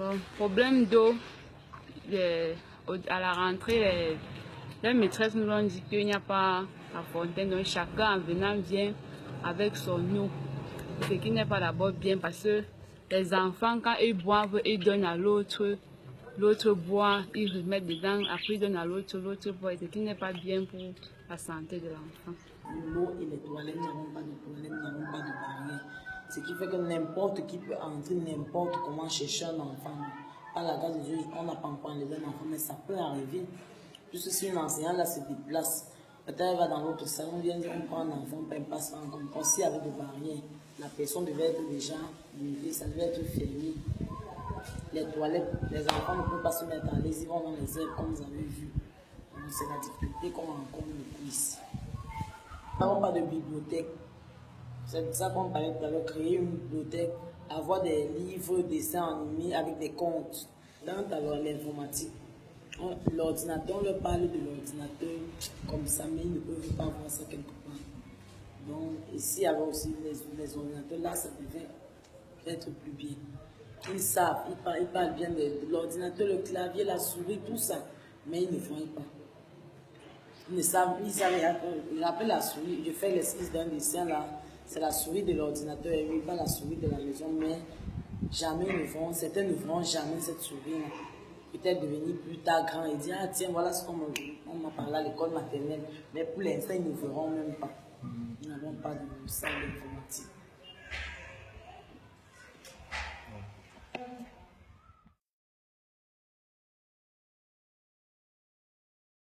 Bon, problème d'eau, à la rentrée, les maîtresses nous ont dit qu'il n'y a pas la fontaine, donc chacun en venant vient avec son eau. Ce qui n'est pas d'abord bien parce que les enfants, quand ils boivent, ils donnent à l'autre, l'autre boit, ils remettent dedans, après ils donnent à l'autre, l'autre boit, ce qui n'est pas bien pour la santé de l'enfant. L'eau et les toilettes n'avons pas de toilettes, n'avons pas de barrière. Ce qui fait que n'importe qui peut entrer n'importe comment chercher un enfant. Par la grâce de Dieu, on n'a pas encore enlevé un enfant, mais ça peut arriver. Puisque si une enseignante là se déplace, peut-être elle va dans l'autre salon, on vient dire on prend un enfant, on passe en comme aussi avec des barrières. La personne devait être déjà levée, ça devait être fermé. Les toilettes, les enfants ne peuvent pas se mettre à l'aise, ils vont dans les airs comme vous avez vu. C'est la difficulté qu'on rencontre le coup ici. Nous n'avons pas de bibliothèque. C'est pour ça qu'on parlait tout à l'heure, créer une bibliothèque, avoir des livres, dessins animés avec des contes. Dans l'informatique, l'ordinateur, on leur parle de l'ordinateur comme ça, mais ils ne peuvent pas voir ça quelque part. Donc, ici, alors aussi les ordinateurs, là, ça devait être plus bien. Ils savent, ils parlent bien de l'ordinateur, le clavier, la souris, tout ça, mais ils ne voient pas. Ils savent, ils appellent la souris. Je fais l'esquisse d'un dessin là, c'est la souris de l'ordinateur et pas la souris de la maison, mais jamais ils ne verront, certains ne verront jamais cette souris là. Peut-être devenir plus tard grand et dire, ah tiens, voilà ce qu'on m'a parlé à l'école maternelle, mais pour l'instant, ils ne verront même pas. Nous n'avons pas de salle d'informatique.